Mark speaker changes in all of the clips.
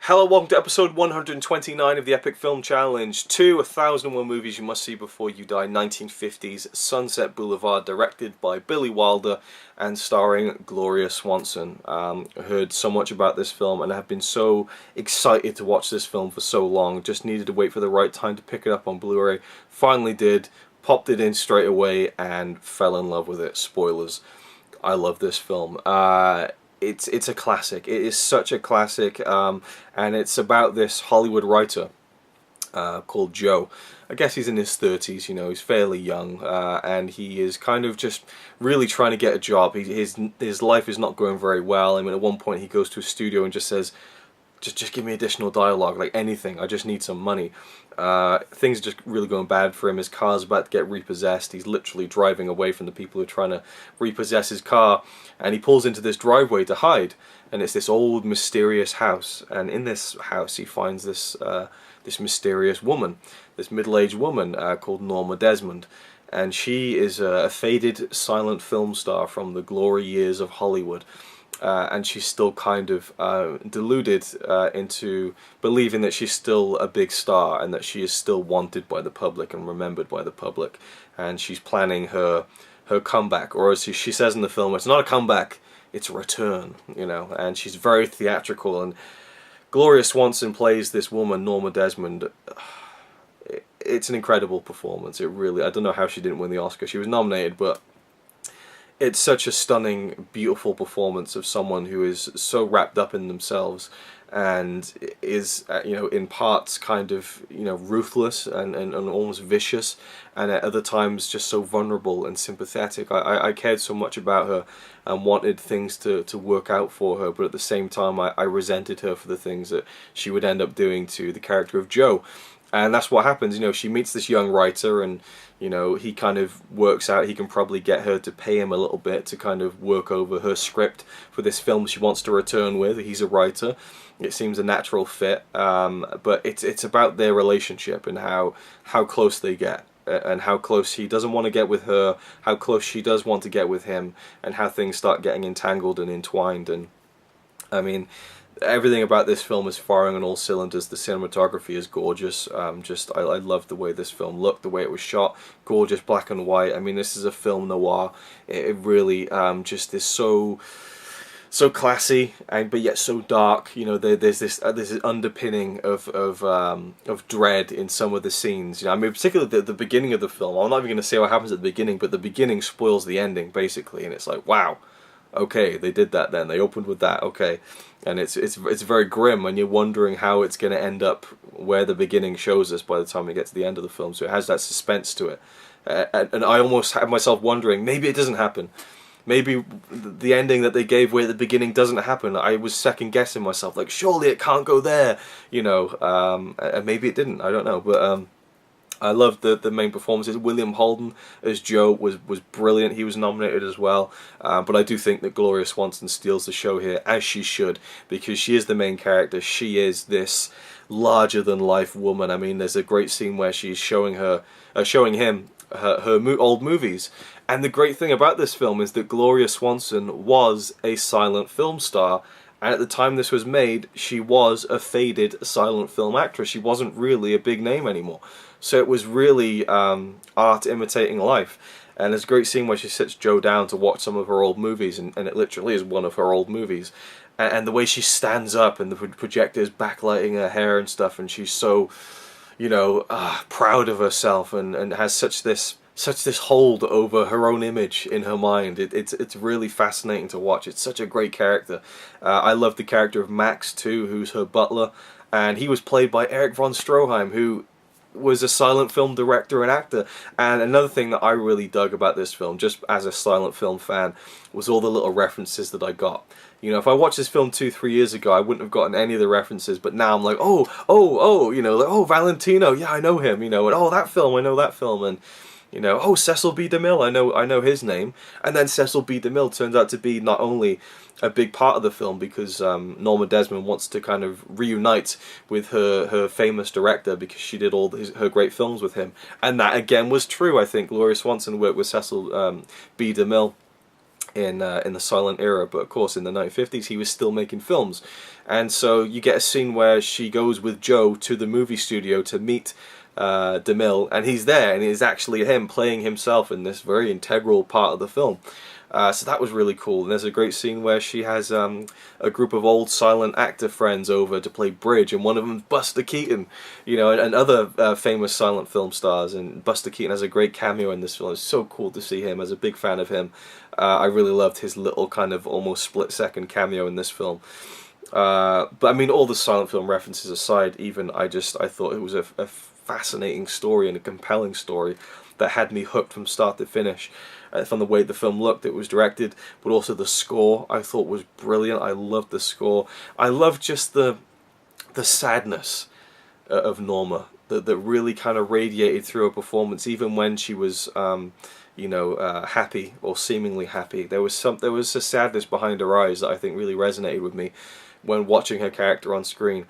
Speaker 1: Hello, welcome to episode 129 of the Epic Film Challenge. 1001 movies you must see before you die. 1950s Sunset Boulevard, directed by Billy Wilder and starring Gloria Swanson. I heard so much about this film and have been so excited to watch this film for so long. Just needed to wait for the right time to pick it up on Blu-ray. Finally did. Popped it in straight away and fell in love with it. Spoilers. I love this film. It's a classic. It is such a classic, and it's about this Hollywood writer called Joe. I guess he's in his 30s, you know, he's fairly young, and he is kind of just really trying to get a job. His life is not going very well. I mean, at one point he goes to a studio and just says, just give me additional dialogue, like anything, I just need some money. Things are just really going bad for him. His car's about to get repossessed. He's literally driving away from the people who are trying to repossess his car, and he pulls into this driveway to hide, and it's this old mysterious house, and in this house he finds this this mysterious woman, this middle-aged woman called Norma Desmond, and she is a faded silent film star from the glory years of Hollywood. And she's still kind of deluded into believing that she's still a big star and that she is still wanted by the public and remembered by the public. And she's planning her comeback, or as she says in the film, it's not a comeback, it's a return, you know. And she's very theatrical, and Gloria Swanson plays this woman, Norma Desmond. It's an incredible performance. It really, I don't know how she didn't win the Oscar. She was nominated, but it's such a stunning, beautiful performance of someone who is so wrapped up in themselves and is, you know, in parts kind of, you know, ruthless and almost vicious, and at other times just so vulnerable and sympathetic. I cared so much about her and wanted things to work out for her, but at the same time I resented her for the things that she would end up doing to the character of Joe. And that's what happens, you know, she meets this young writer, and, you know, he kind of works out he can probably get her to pay him a little bit to kind of work over her script for this film she wants to return with. He's a writer. It seems a natural fit, but it's about their relationship and how close they get, and how close he doesn't want to get with her, how close she does want to get with him, and how things start getting entangled and entwined. And, I mean, everything about this film is firing on all cylinders. The cinematography is gorgeous. I love the way this film looked, the way it was shot. Gorgeous, black and white. I mean, this is a film noir. It really just is so classy, but yet so dark. You know, there's this underpinning of dread in some of the scenes. You know, I mean, particularly the beginning of the film. I'm not even going to say what happens at the beginning, but the beginning spoils the ending basically, and it's like, wow. Okay, they did that then. They opened with that, okay. And it's very grim, and you're wondering how it's going to end up where the beginning shows us by the time we get to the end of the film. So it has that suspense to it. And I almost had myself wondering, maybe it doesn't happen. Maybe the ending that they gave away at the beginning doesn't happen. I was second guessing myself, like, surely it can't go there, you know. And maybe it didn't, I don't know. But I loved the main performances. William Holden as Joe was brilliant. He was nominated as well. But I do think that Gloria Swanson steals the show here, as she should, because she is the main character. She is this larger-than-life woman. I mean, there's a great scene where she's showing him her old movies. And the great thing about this film is that Gloria Swanson was a silent film star. And at the time this was made, she was a faded silent film actress. She wasn't really a big name anymore. So it was really art imitating life. And there's a great scene where she sits Joe down to watch some of her old movies, and it literally is one of her old movies. And the way she stands up, and the projector's backlighting her hair and stuff, and she's so, you know, proud of herself, and has such this hold over her own image in her mind. It's really fascinating to watch. It's such a great character. I love the character of Max too, who's her butler, and he was played by Erich von Stroheim, who was a silent film director and actor. And another thing that I really dug about this film, just as a silent film fan, was all the little references that I got. You know, if I watched this film 2-3 years ago, I wouldn't have gotten any of the references, but now I'm like, oh, you know, like, oh, Valentino, yeah, I know him, you know, and oh, that film, I know that film, and, you know, oh, Cecil B. DeMille, I know his name. And then Cecil B. DeMille turns out to be not only a big part of the film, because Norma Desmond wants to kind of reunite with her famous director, because she did all her great films with him. And that again was true. I think Gloria Swanson worked with Cecil B. DeMille in the silent era, but of course in the 1950s he was still making films, and so you get a scene where she goes with Joe to the movie studio to meet DeMille, and he's there, and it's actually him playing himself in this very integral part of the film. So that was really cool. And there's a great scene where she has a group of old silent actor friends over to play bridge, and one of them is Buster Keaton, you know, and other famous silent film stars. And Buster Keaton has a great cameo in this film. It's so cool to see him. As a big fan of him, I really loved his little kind of almost split-second cameo in this film. But I mean, all the silent film references aside, even I thought it was a fascinating story and a compelling story that had me hooked from start to finish. From the way the film looked, it was directed, but also the score I thought was brilliant. I loved the score. I loved just the sadness of Norma that really kind of radiated through her performance, even when she was happy or seemingly happy. There was a sadness behind her eyes that I think really resonated with me when watching her character on screen.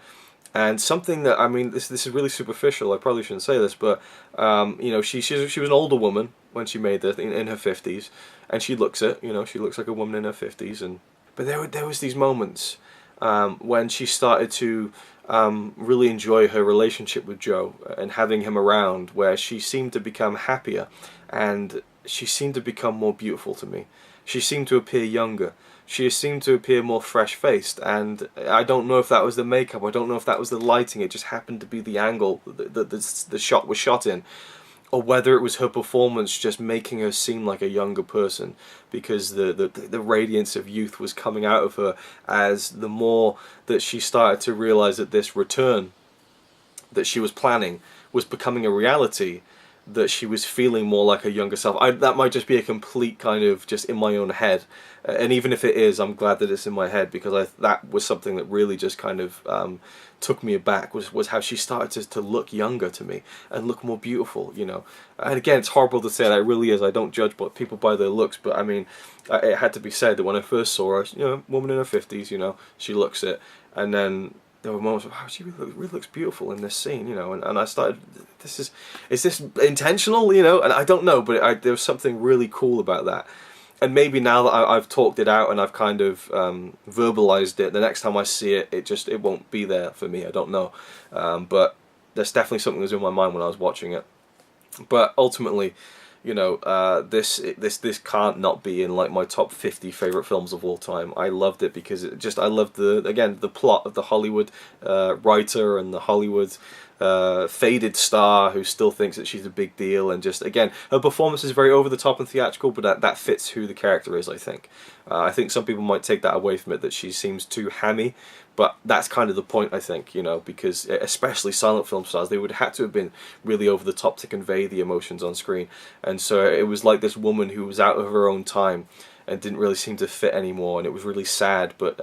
Speaker 1: And something that, I mean, this is really superficial, I probably shouldn't say this, but she was an older woman when she made this, in her 50s, and she looks it, she looks like a woman in her 50s, but there was these moments when she started to really enjoy her relationship with Joe and having him around, where she seemed to become happier, and she seemed to become more beautiful to me. She seemed to appear younger. She seemed to appear more fresh-faced, and I don't know if that was the makeup, I don't know if that was the lighting, it just happened to be the angle that the shot was shot in, or whether it was her performance just making her seem like a younger person, because the radiance of youth was coming out of her as the more that she started to realize that this return that she was planning was becoming a reality, that she was feeling more like her younger self. That might just be a complete kind of just in my own head, and even if it is, I'm glad that it's in my head, because that was something that really just kind of took me aback, was how she started to look younger to me and look more beautiful, And again, it's horrible to say that, it really is. I don't judge people by their looks, but I mean, it had to be said that when I first saw her, woman in her 50s, she looks it, and then there were moments of, wow, she really looks beautiful in this scene, and I started, is this intentional, and I don't know, but there was something really cool about that. And maybe now that I've talked it out and I've kind of verbalized it, the next time I see it, it won't be there for me, I don't know. But there's definitely something that was in my mind when I was watching it. But ultimately, this can't not be in like my top 50 favorite films of all time. I loved it because I loved the plot of the Hollywood writer and the Hollywood faded star who still thinks that she's a big deal, and just, again, her performance is very over the top and theatrical, but that fits who the character is, I think. I think some people might take that away from it, that she seems too hammy, but that's kind of the point, I think, because especially silent film stars, they would have to have been really over the top to convey the emotions on screen. And so it was like this woman who was out of her own time and didn't really seem to fit anymore, and it was really sad, but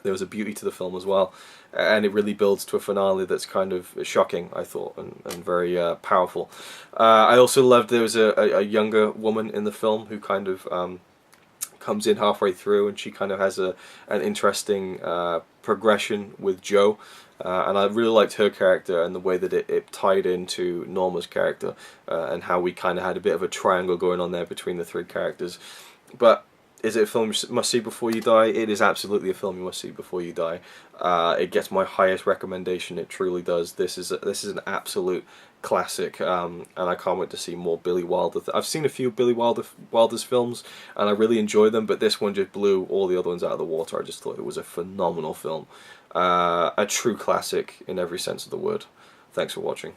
Speaker 1: there was a beauty to the film as well. And it really builds to a finale that's kind of shocking, I thought, and very powerful. I also loved there was a younger woman in the film who kind of comes in halfway through, and she kind of has an interesting progression with Joe. And I really liked her character and the way that it tied into Norma's character, and how we kind of had a bit of a triangle going on there between the three characters. But is it a film you must see before you die? It is absolutely a film you must see before you die. It gets my highest recommendation. It truly does. This is an absolute classic, and I can't wait to see more Billy Wilder. I've seen a few Billy Wilder's films, and I really enjoy them, but this one just blew all the other ones out of the water. I just thought it was a phenomenal film, a true classic in every sense of the word. Thanks for watching.